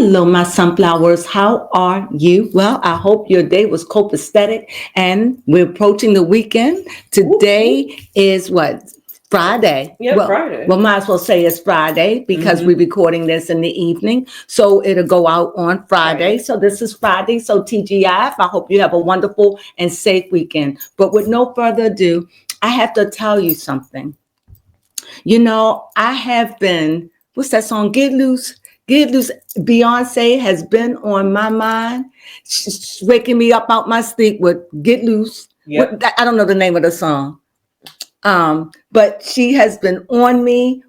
Hello, my sunflowers. How are you? Well, I hope your day was copacetic and we're approaching the weekend. Today is what? Friday. Yeah, Friday. Well, might as well say it's Friday because we're recording this in the evening. So it'll go out on Friday. So this is Friday. So TGIF, I hope you have a wonderful and safe weekend. But with no further ado, I have to tell you something. You know, I have been, what's that song? Get Loose. Get Loose. Beyonce has been on my mind. She's waking me up out my sleep with Get Loose. Yep. I don't know the name of the song. But she has been on me.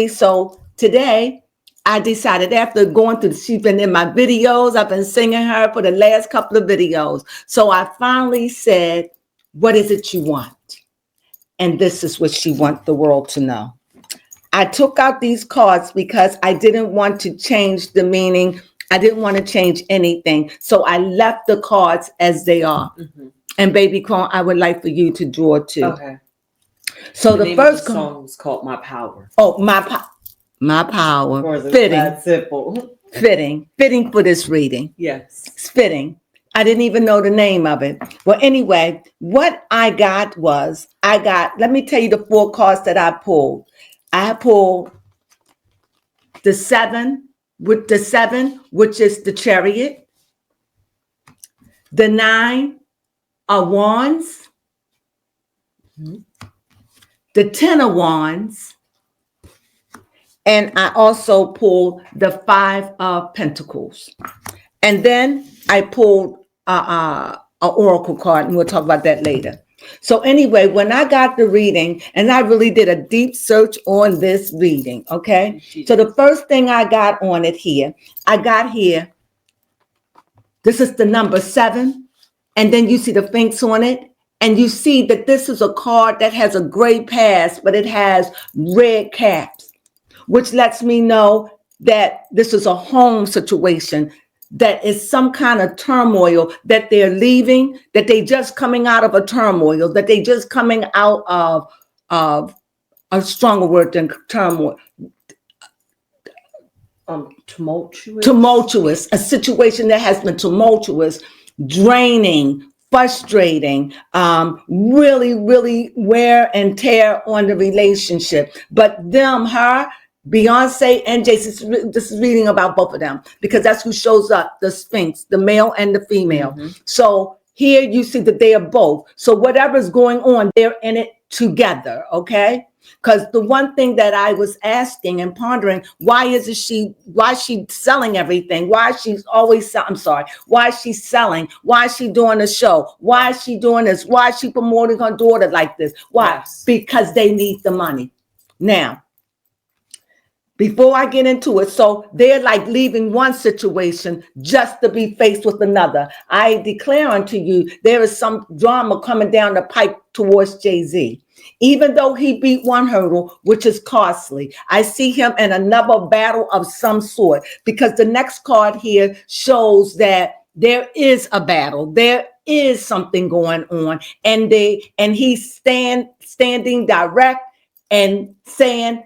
So today I decided, after going through, she's been in my videos. I've been singing her for the last couple of videos. So I finally said, what is it you want? And this is what she wants the world to know. I took out these cards because I didn't want to change the meaning. I didn't want to change anything. So I left the cards as they are. And baby Crone, I would like for you to draw too. Okay. So the first song is called My Power. Oh, my power. Fitting. That's simple. Fitting for this reading. Yes. It's fitting. I didn't even know the name of it. Well, anyway, what I got was, let me tell you the 4 cards that I pulled. I pulled the 7, which is the Chariot, the 9 of Wands, the 10 of Wands, and I also pulled the 5 of Pentacles. And then I pulled an oracle card, and we'll talk about that later. So anyway, when I got the reading, and I really did a deep search on this reading, okay? So the first thing I got on it here, this is the number 7, and then you see the Sphinx on it, and you see that this is a card that has a gray past, but it has red caps, which lets me know that this is a home situation, that is some kind of turmoil that they're leaving, that they just coming out of a turmoil, that they just coming out of a stronger word than turmoil. Tumultuous, a situation that has been tumultuous, draining, frustrating, really, really wear and tear on the relationship. But her, Beyonce and Jason, this is reading about both of them because that's who shows up, the Sphinx, the male and the female. So here you see that they are both. So whatever's going on, they're in it together, okay? Because the one thing that I was asking and pondering, why is she selling everything? Why is she always, why is she selling? Why is she doing a show? Why is she doing this? Why is she promoting her daughter like this? Why? Yes. Because they need the money. Now, before I get into it, so they're like leaving one situation just to be faced with another. I declare unto you, there is some drama coming down the pipe towards Jay-Z. Even though he beat one hurdle, which is costly, I see him in another battle of some sort, because the next card here shows that there is a battle. There is something going on, and he's standing direct and saying,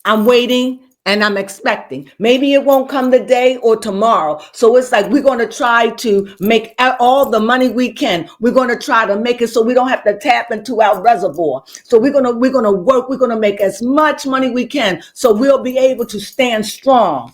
I'm waiting and I'm expecting. Maybe it won't come today or tomorrow. So it's like, we're going to try to make all the money we can. We're going to try to make it so we don't have to tap into our reservoir. So we're going to work. We're going to make as much money we can so we'll be able to stand strong.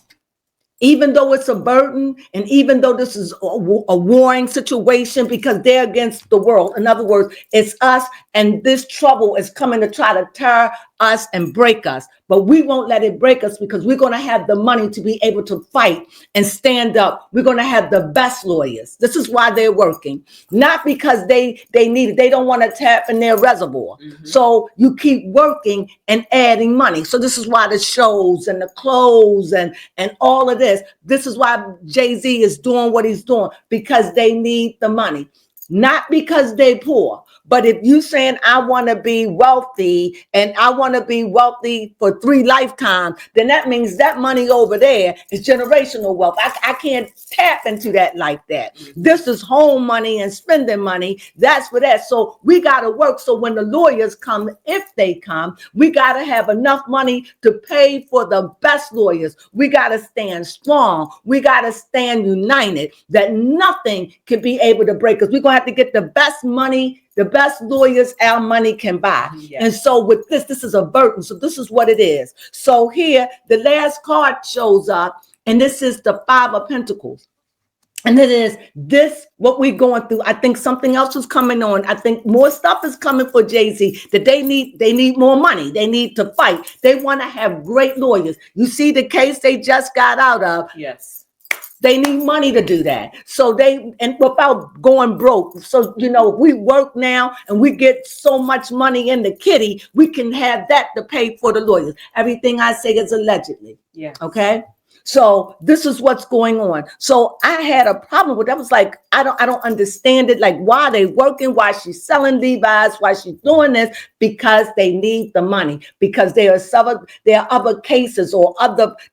Even though it's a burden, and even though this is a warring situation, because they're against the world. In other words, it's us, and this trouble is coming to try to tear us and break us. But we won't let it break us, because we're going to have the money to be able to fight and stand up. We're going to have the best lawyers. This is why they're working. Not because they need it. They don't want to tap in their reservoir. So you keep working and adding money. So this is why the shows and the clothes and all of this. This is why Jay-Z is doing what he's doing, because they need the money. Not because they're poor, But if you saying I want to be wealthy and I want to be wealthy for 3 lifetimes, then that means that money over there is generational wealth. I can't tap into that like that. This is home money and spending money. That's for that. So we got to work. So when the lawyers come, if they come, we got to have enough money to pay for the best lawyers. We got to stand strong. We got to stand united that nothing can be able to break us. We're going to have to get the best money, the best lawyers our money can buy. Yes. And so with this is a burden. So this is what it is. So here, the last card shows up, and this is the 5 of Pentacles. And it is this, what we're going through. I think something else is coming on. I think more stuff is coming for Jay-Z, that they need more money. They need to fight. They want to have great lawyers. You see the case they just got out of. Yes. They need money to do that. So and without going broke. So, we work now and we get so much money in the kitty, we can have that to pay for the lawyers. Everything I say is allegedly. Yeah. Okay. So this is what's going on. So I had a problem with that. I was like, I don't understand it. Like, why are they working? Why she's selling Levi's? Why she's doing this? Because they need the money. Because there are other cases or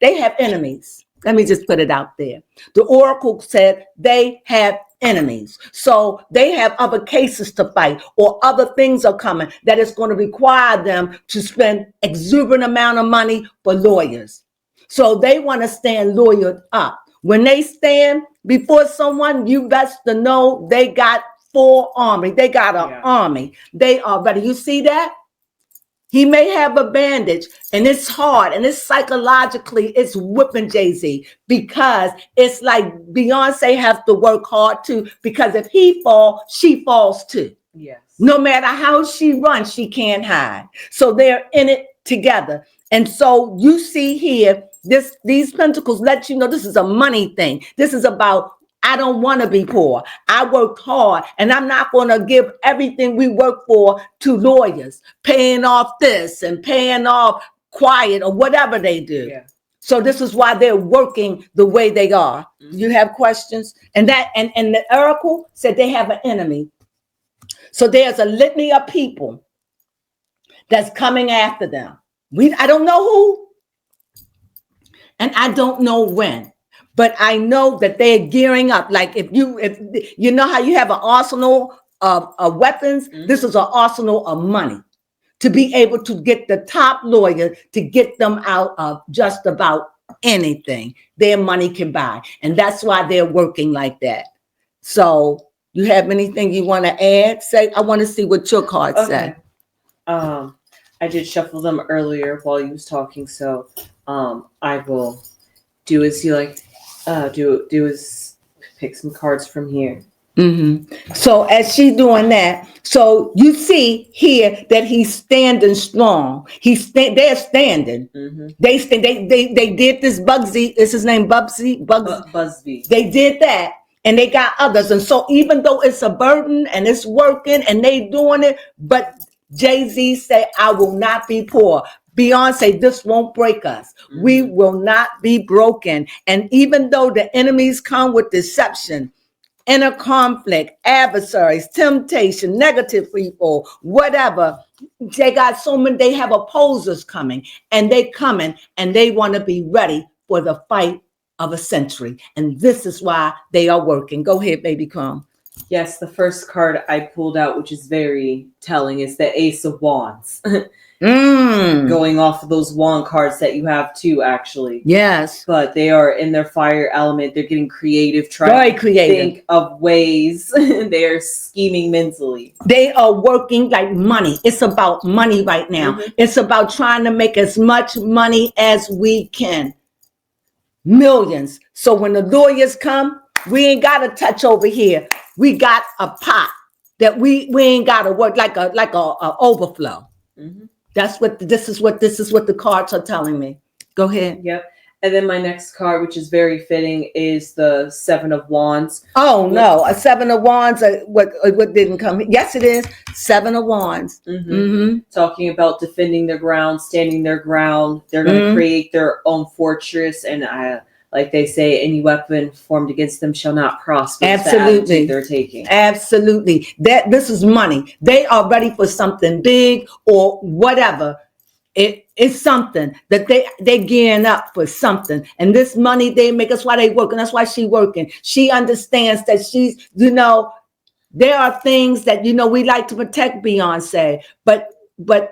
they have enemies. Let me just put it out there. The oracle said they have enemies. So they have other cases to fight, or other things are coming that is going to require them to spend exuberant amount of money for lawyers. So they want to stand lawyered up. When they stand before someone, you best to know they got full army. They got an army. They are ready. You see that? He may have a bandage, and it's hard, and it's psychologically, it's whipping Jay-Z, because it's like Beyonce have to work hard too, because if he falls, she falls too. Yes. No matter how she runs, she can't hide. So they're in it together. And so you see here, these pentacles let you know this is a money thing. This is about, I don't want to be poor. I worked hard, and I'm not going to give everything we work for to lawyers, paying off this and paying off quiet or whatever they do. Yeah. So this is why they're working the way they are. You have questions? And the oracle said they have an enemy. So there's a litany of people that's coming after them. I don't know who, and I don't know when. But I know that they're gearing up. Like if you know how you have an arsenal of weapons, this is an arsenal of money to be able to get the top lawyer to get them out of just about anything their money can buy. And that's why they're working like that. So you have anything you want to add? Say, I want to see what your cards say. I did shuffle them earlier while you was talking, so I will do as you like. Do is pick some cards from here. Mm-hmm. So as she's doing that, so you see here that he's standing strong. They're standing. Mm-hmm. They did this Bugsy. Is his name Busby? They did that, and they got others. And so even though it's a burden and it's working and they doing it, but Jay-Z say, I will not be poor. Beyonce, this won't break us. Mm-hmm. We will not be broken. And even though the enemies come with deception, inner conflict, adversaries, temptation, negative people, whatever, they got so many, they have opposers coming, and they coming, and they want to be ready for the fight of a century. And this is why they are working. Go ahead, baby, come. Yes, the first card I pulled out, which is very telling, is the Ace of Wands. Going off of those wand cards that you have too, actually. Yes. But they are in their fire element. They're getting creative, trying to think of ways. They are scheming mentally. They are working like money. It's about money right now. Mm-hmm. It's about trying to make as much money as we can. Millions. So when the lawyers come, we ain't got to touch over here. We got a pot that we ain't got to work like a overflow. Mm-hmm. This is what the cards are telling me. Go ahead. Yep. And then my next card, which is very fitting, is the Seven of Wands. Oh no, a Seven of Wands. What didn't come? Yes, it is Seven of Wands. Mm-hmm. Mm-hmm. Talking about defending their ground, standing their ground. They're going to create their own fortress and a like they say, any weapon formed against them shall not prosper. Absolutely. They're taking. Absolutely. This is money. They are ready for something big or whatever. It's something that they gearing up for something. And this money they make, that's why they working. That's why she working. She understands that she's, there are things that, we like to protect Beyonce, but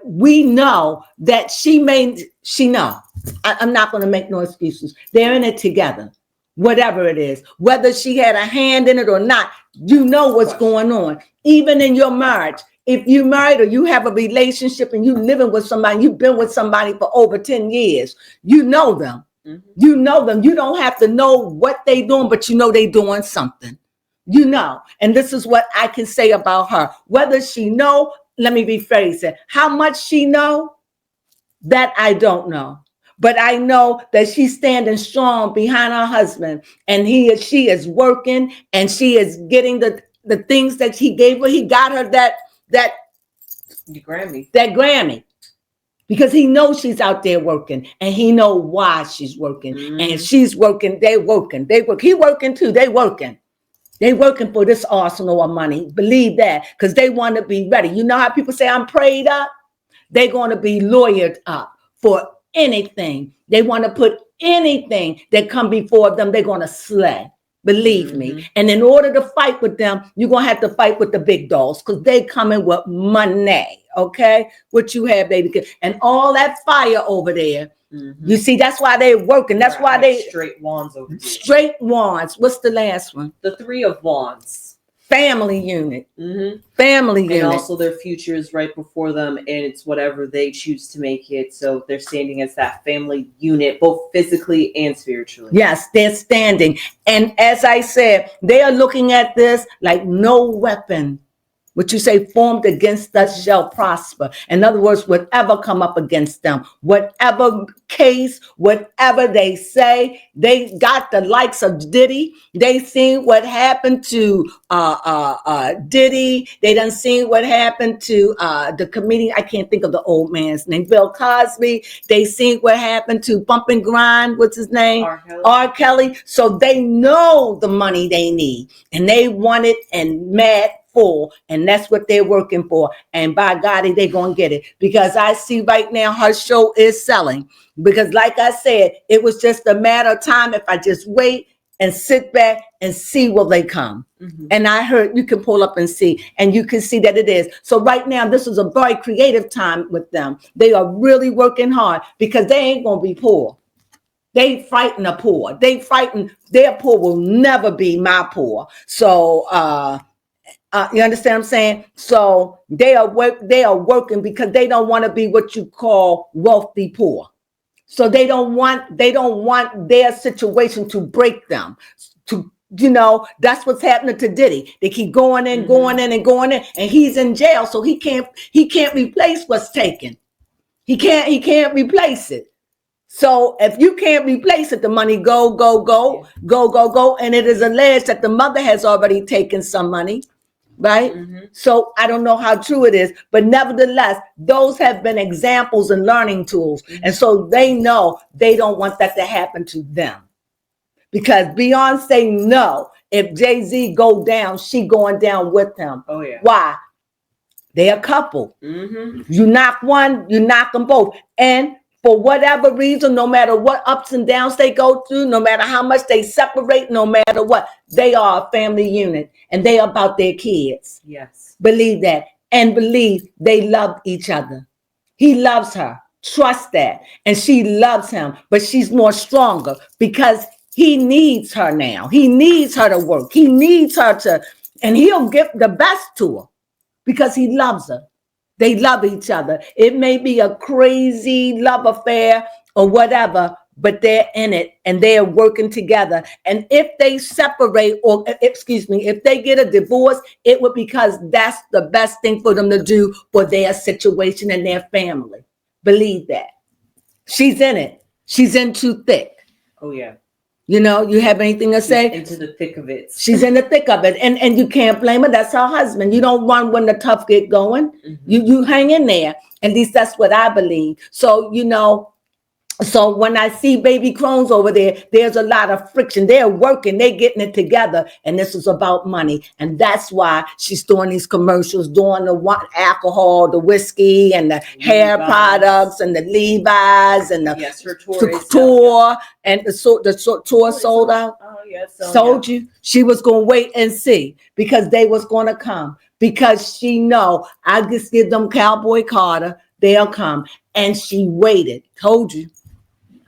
we know that she know. I'm not going to make no excuses. They're in it together, whatever it is, whether she had a hand in it or not, what's going on. Even in your marriage, if you married or you have a relationship and you living with somebody, you've been with somebody for over 10 years, you know them. Mm-hmm. You know them. You don't have to know what they doing, but they doing something. And this is what I can say about her. Whether she know, let me rephrase it. How much she know, that I don't know. But I know that she's standing strong behind her husband, and she is working, and she is getting the things that he gave her. He got her that Grammy. Because he knows she's out there working, and he know why she's working. And she's working, they working. He working too, they working. They working for this arsenal of money. Believe that, because they want to be ready. You know how people say, I'm prayed up? They're going to be lawyered up for anything. They want to put anything that come before them, they're going to slay. Believe me. And in order to fight with them, you're going to have to fight with the big dogs, because they coming with money. Okay? What you have, baby. And all that fire over there. You see, that's why they're working. That's why they straight wands over here. Straight wands. What's the last one? The 3 of Wands. Family unit. Family unit. And also their future is right before them, and it's whatever they choose to make it. So they're standing as that family unit, both physically and spiritually. Yes, they're standing. And as I said, they are looking at this like no weapon, what you say, formed against us shall prosper. In other words, whatever come up against them, whatever case, whatever they say, they got the likes of Diddy. They seen what happened to Diddy. They done seen what happened to the comedian. I can't think of the old man's name, Bill Cosby. They seen what happened to Bump and Grind. What's his name? R. Kelly. So they know the money they need, and they want it and mad for, and that's what they're working for. And by God, they're going to get it, because I see right now her show is selling. Because like I said, it was just a matter of time if I just wait and sit back and see will they come. And I heard, you can pull up and see, and you can see that it is. So right now, this is a very creative time with them. They are really working hard, because they ain't going to be poor. They fighting the poor. They fighting, their poor will never be my poor. So, you understand what I'm saying? So they are working because they don't want to be what you call wealthy poor. So they don't want their situation to break them. That's what's happening to Diddy. They keep going in, and he's in jail, so he can't replace what's taken. He can't replace it. So if you can't replace it, the money go, and it is alleged that the mother has already taken some money. Right? So I don't know how true it is, but nevertheless, those have been examples and learning tools. And so they know they don't want that to happen to them. Because Beyonce know if Jay-Z go down, she going down with him. Oh yeah. Why? They're a couple. You knock one, you knock them both. And for whatever reason, no matter what ups and downs they go through, no matter how much they separate, no matter what, they are a family unit, and they are about their kids. Yes. Believe that, and believe they love each other. He loves her. Trust that. And she loves him, but she's more stronger because he needs her now. He needs her to work. He needs her to, and he'll give the best to her because he loves her. They love each other. It may be a crazy love affair or whatever, but they're in it and they're working together. And if they separate, or if they get a divorce, it would because that's the best thing for them to do for their situation and their family. Believe that. She's in it. She's in too thick. Oh, yeah. You have anything to say? She's into the thick of it. She's in the thick of it. And you can't blame her. That's her husband. You don't run when the tough get going. You hang in there. At least that's what I believe. So, So when I see baby Crones over there, there's a lot of friction. They're working, they're getting it together, and this is about money. And that's why she's doing these commercials, doing the alcohol, the whiskey, and the hair products, and the Levi's, and the yes, her tour, tour, and the tour sold out. Oh yes, Told you she was gonna wait and see because they was gonna come because she know I just give them Cowboy Carter, they'll come, and she waited. Told you.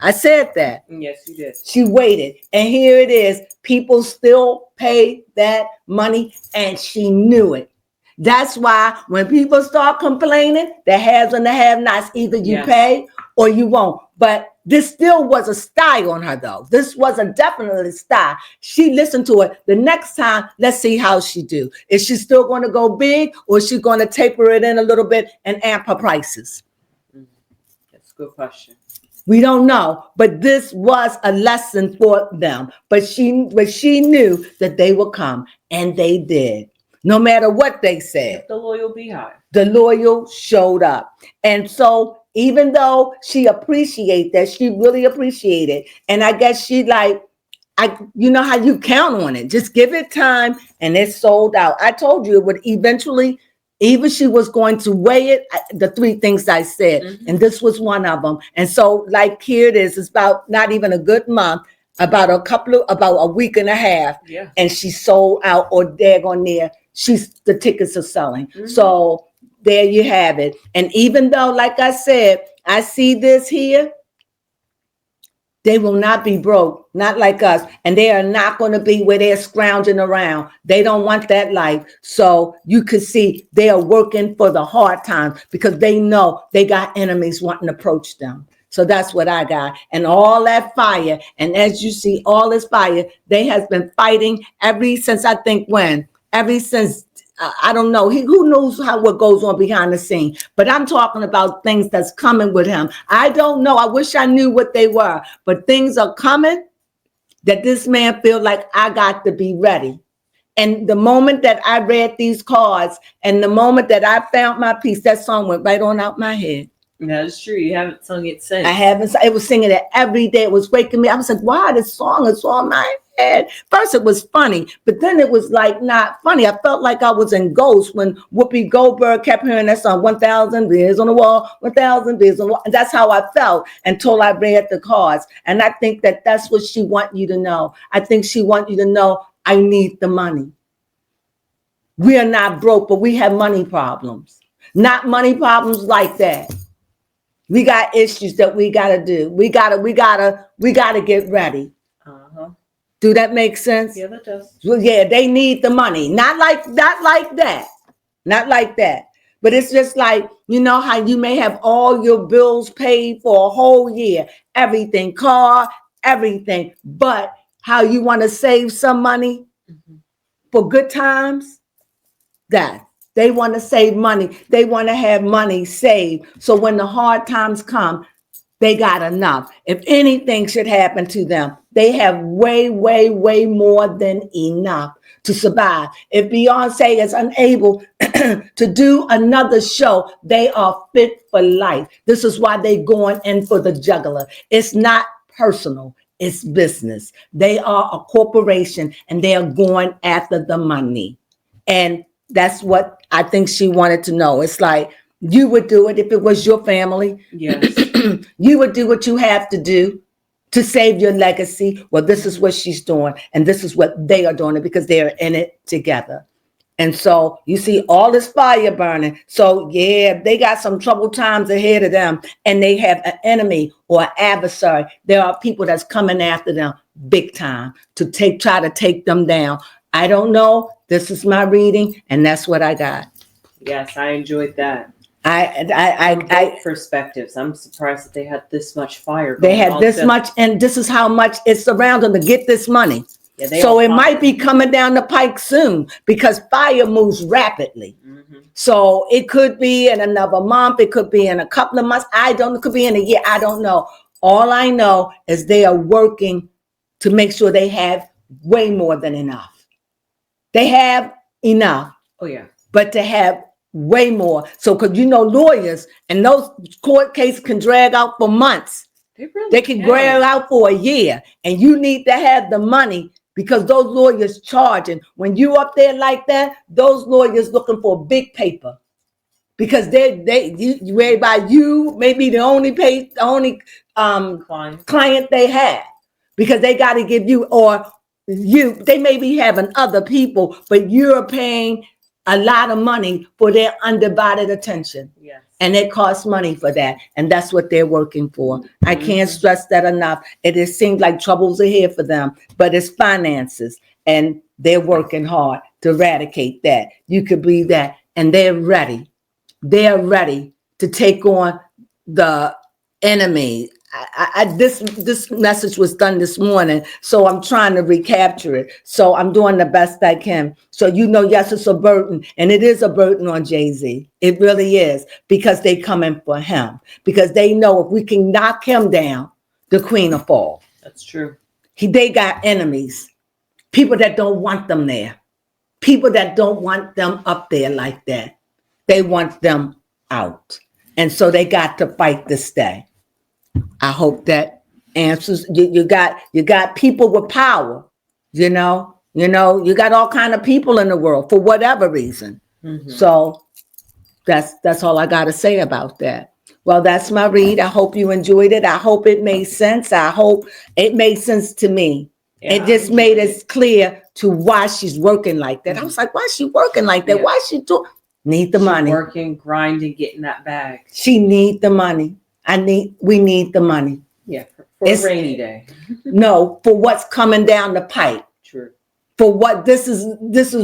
I said that. Yes, you did. She waited. And here it is. People still pay that money, and she knew it. That's why when people start complaining, the haves and the have-nots, either you pay or you won't. But this still was a style on her, though. This was a definitely style. She listened to it. The next time, let's see how she do. Is she still going to go big, or is she going to taper it in a little bit and amp her prices? That's a good question. We don't know, but this was a lesson for them. But she knew that they would come, and they did. No matter what they said. The loyal beehive. The loyal showed up. And so even though she appreciated that, she really appreciated. And I guess she you know how you count on it. Just give it time, and it sold out. I told you it would eventually. Even she was going to weigh it, the three things I said, and this was one of them. And so, like, here it is. It's about not even a good month, about a week and a half, and she sold out, or daggone near. The tickets are selling. So there you have it. And even though, like I said, I see this here, they will not be broke, not like us. And they are not going to be where they're scrounging around. They don't want that life. So you could see they are working for the hard times because they know they got enemies wanting to approach them. So that's what I got. And all that fire. And as you see, all this fire, they has been fighting ever since, I think when? Ever since, I don't know. Who knows what goes on behind the scene? But I'm talking about things that's coming with him. I don't know. I wish I knew what they were. But things are coming that this man feels like I got to be ready. And the moment that I read these cards and the moment that I found my peace, that song went right on out my head. That is true. You haven't sung it since. I haven't. It was singing it every day. It was waking me. I was like, wow, this song is on my head. First, it was funny, but then it was like not funny. I felt like I was in Ghost when Whoopi Goldberg kept hearing that song, 1,000 beers on the wall, 1,000 beers on the wall. And that's how I felt until I read the cards. And I think that that's what she wants you to know. I think she wants you to know I need the money. We are not broke, but we have money problems. Not money problems like that. We got issues that we gotta do. We gotta get ready. Do that make sense? Yeah, that does. Well, yeah, they need the money. Not like that. Not like that. But it's just like, you know how you may have all your bills paid for a whole year, everything, car, everything. But how you want to save some money for good times, that. They want to save money. They want to have money saved. So when the hard times come, they got enough. If anything should happen to them, they have way, way, way more than enough to survive. If Beyonce is unable to do another show, they are fit for life. This is why they're going in for the juggler. It's not personal. It's business. They are a corporation, and they are going after the money. And that's what I think she wanted to know. It's like, you would do it if it was your family. Yes. You would do what you have to do to save your legacy. Well, this is what she's doing, and this is what they are doing, because they are in it together. And so you see all this fire burning. So yeah, they got some troubled times ahead of them, and they have an enemy or an adversary. There are people that's coming after them big time to try to take them down. I don't know. This is my reading, and that's what I got. Yes, I enjoyed that. I perspectives. I'm surprised that they had this much fire. They had this much, and this is how much it's around them to get this money. Yeah, so it might be coming down the pike soon, because fire moves rapidly. So it could be in another month. It could be in a couple of months. It could be in a year. I don't know. All I know is they are working to make sure they have way more than enough. They have enough. Oh, yeah. But to have way more. So, because lawyers and those court cases can drag out for months. They can can. wear out for a year, and you need to have the money because those lawyers charging. When you up there like that, those lawyers looking for big paper because whereby you may be the only client they have because they got to give you or they may be having other people, but you're paying a lot of money for their undivided attention. Yes. And it costs money for that. And that's what they're working for. I can't stress that enough. It seems like troubles are here for them, but it's finances. And they're working hard to eradicate that. You could believe that. And they're ready. They're ready to take on the enemy. This message was done this morning, so I'm trying to recapture it. So I'm doing the best I can. So yes, it's a burden, and it is a burden on Jay-Z. It really is, because they coming for him. Because they know if we can knock him down, the queen will fall. That's true. They got enemies, people that don't want them there, people that don't want them up there like that. They want them out, and so they got to fight to stay. I hope that answers. You got people with power, you got all kind of people in the world for whatever reason. Mm-hmm. So that's all I got to say about that. Well, that's my read. I hope you enjoyed it. I hope it made sense. I hope it made sense to me. Yeah, it just made it clear to why she's working like that. Mm-hmm. I was like, why is she working like that? Yeah. Why is she need the money? Working, grinding, getting that bag. She need the money. We need the money. Yeah, for a rainy day. No, for what's coming down the pipe. True. For what this is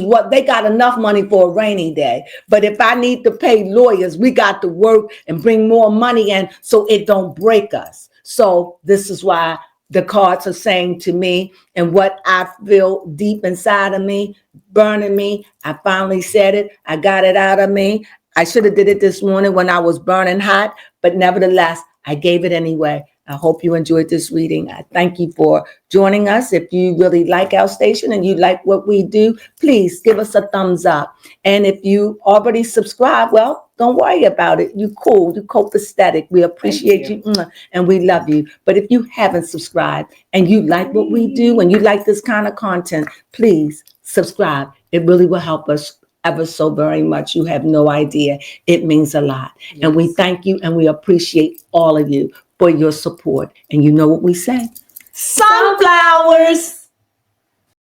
what they got enough money for a rainy day. But if I need to pay lawyers, we got to work and bring more money in so it don't break us. So this is why the cards are saying to me, and what I feel deep inside of me, burning me. I finally said it. I got it out of me. I should have did it this morning when I was burning hot, but nevertheless, I gave it anyway. I hope you enjoyed this reading. I thank you for joining us. If you really like our station and you like what we do, please give us a thumbs up. And if you already subscribe, well, don't worry about it. You cool. You copacetic. We appreciate you and we love you. But if you haven't subscribed and you like what we do and you like this kind of content, please subscribe. It really will help us ever so very much. You have no idea. It means a lot. Yes. And we thank you and we appreciate all of you for your support. And you know what we say? Sunflowers!